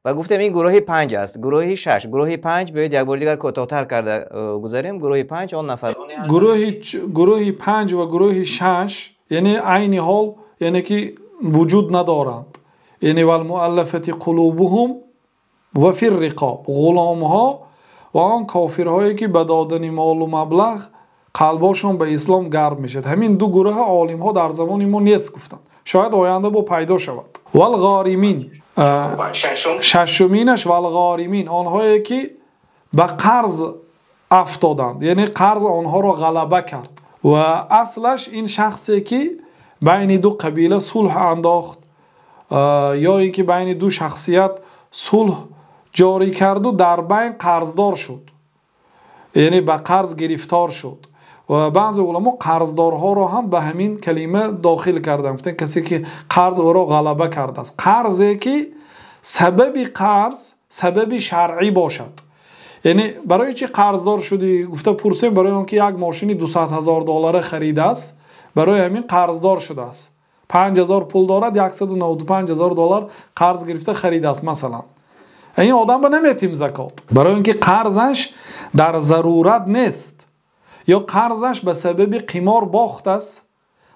و گفتم این گروه 5 است، گروه 6، گروه 5 بیاید یک بار دیگر کوتاه‌تر کرده گذاریم. گروه 5 آن نفر گروه 5 و گروه 6 یعنی عین حال، یعنی که وجود ندارند. یعنی والمؤلفه قلوبهم و فی الرقاب، غلام ها و آن کافرهایی که به دادن مال و مبلغ قلباشون به اسلام گرم میشد. همین دو گروه عالم ها در زمان ما نیست گفتند، شاید آینده با پیدا شود. والغارمین، ششمینش والغارمین، آنهایی که به قرض افتادند، یعنی قرض آنها را غلبه کرد. و اصلش این شخصی که بین دو قبیله صلح انداخت یا اینکه بین دو شخصیت صلح جاری کرد و در بین قرضدار شد، یعنی به قرض گرفتار شد. و بعضی علما قرضدارها را هم به همین کلمه داخل کردند، گفتن کسی که قرض او را غلبه کرده است. قرضی که سبب قرض سبب شرعی باشد. یعنی برای چی قرضدار شدی؟ گفته پرسیم برای اون که یک ماشین 200,000 دلار خریده است، برای همین قرضدار شده است. 5,000 پول دارد، 195,000 دلار قرض گرفته خریده است مثلا. این آدم به نمیتیم زکات، برای اینکه قرضش در ضرورت نیست یا قرضش به سبب قمار باخت است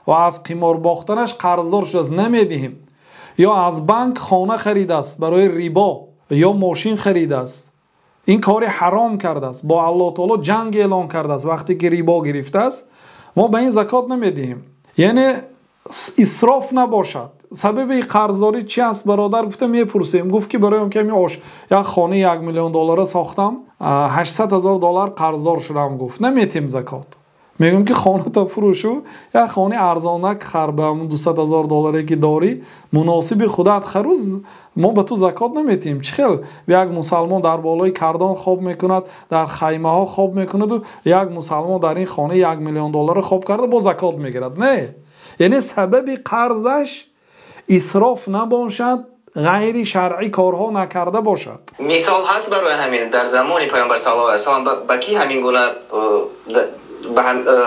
و از قمار باختنش قرضدار شده است، نمیدهیم. یا از بانک خانه خریده است برای ریبا یا ماشین خریده است، این کار حرام کرده است، با الله تعالی جنگ اعلان کرده است. وقتی که ریبا گرفته است ما به این زکات نمیدهیم. یعنی اسراف نباشد. سبب قرضداری چی است برادر؟ گفتم میپرسیم. گفت که برای اینکه یک خانه 1 میلیون دلار ساختم، 800,000 دلار قرضدار شدم. گفت نمیتیم زکات. میگم که خانه تا فروشو، یک خانه ارزانک خر، به همون 200,000 دلاری که داری مناسب خودت خروز، ما به تو زکات نمیتیم. چه خیل یک مسلمان در بالای کردان خواب میکند، در خیمه ها خواب میکند و یک مسلمان در این خانه 1 میلیون دلار خواب کرده با زکات میگیرد؟ نه. یعنی سبب قرضش اسراف نباشد، غیر شرعی کارها نکرده باشد. مثال هست برای همین در زمان پیامبر صلی الله علیه و سلم با کی همین گونه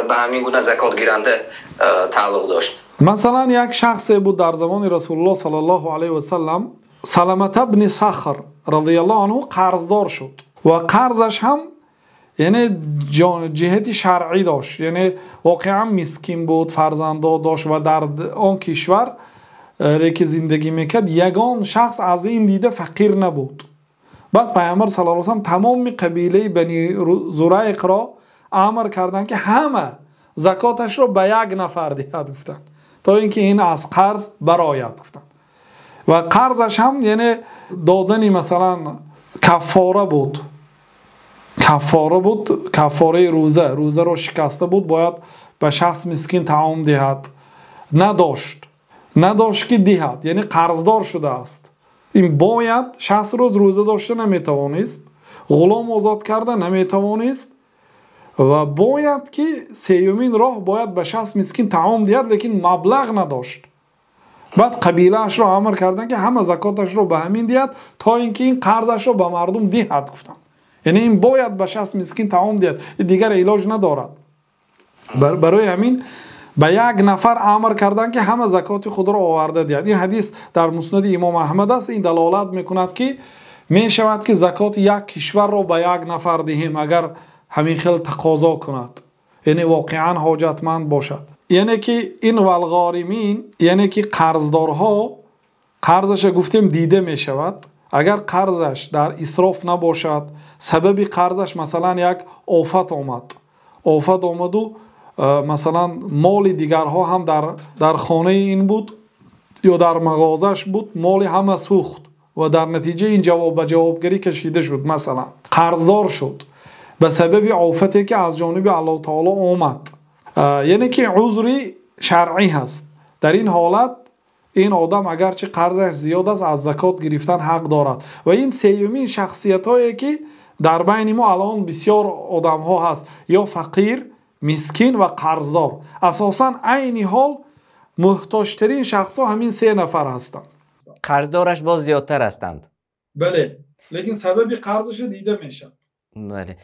به همین گونه زکات گیرنده تعلق داشت؟ مثلا یک شخصی بود در زمان رسول الله صلی الله علیه و سلم، سلمة بن صخر رضی الله عنه قرضدار شد و قرضش هم یعنی جهت شرعی داشت، یعنی واقعا مسکین بود، فرزندان داشت و در آن کشور که زندگی میکرد یگان شخص از این دیده فقیر نبود. بعد پیامبر صلی الله علیه و سلم تمام قبیله بنی زریق را امر کردند که همه زکاتش را به یک نفر دهد، گفتند تا اینکه این از قرض برآید. گفتند و قرضش هم یعنی دادن مثلا کفاره بود، کفاره روزه رو شکسته بود، باید به شخص مسکین طعام دهد، نداشت که دهد، یعنی قرضدار شده است. این باید 60 روز روزه داشته نمیتوانست، غلام آزاد کرده نمیتوانست و باید که سیومین راه باید به شخص مسکین طعام دهد، لیکن مبلغ نداشت. بعد قبیله اش را امر کردن که همه زکاتش رو به همین دهد تا اینکه این قرضش رو به مردم دهد. گفتن یعنی این باید به شخص مسکین طعام دهد، دیگر علاج ندارد. برای همین به یک نفر امر کردن که همه زکات خود را آورده دهد. این حدیث در مسند امام احمد است. این دلالت میکند که می شود که زکات یک کشور را به یک نفر دهیم اگر همین خیل تقاضا کند، یعنی واقعا حاجتمند باشد. یعنی که این والغارمین یعنی که قرضدارها قرضش گفتیم دیده می شود. اگر قرضش در اسراف نباشد، سبب قرضش مثلا یک آفت آمد و مثلا مال دیگرها هم در خانه این بود یا در مغازش بود، مال همه سوخت و در نتیجه این جواب به جوابگری کشیده شد، مثلا قرضدار شد به سبب آفتی که از جانب الله تعالی آمد، یعنی که عذری شرعی هست. در این حالت این آدم اگرچه قرضش زیاد است از زکات گرفتن حق دارد. و این سیومین شخصیت هایی که در بین ما الان بسیار آدم ها هست، یا فقیر، مسکین و قرضدار. اساسا عین حال محتاجترین شخص ها همین 3 نفر هستند. قرضدارش باز زیادتر هستند. بله، لیکن سبب قرضش دیده میشه. بله.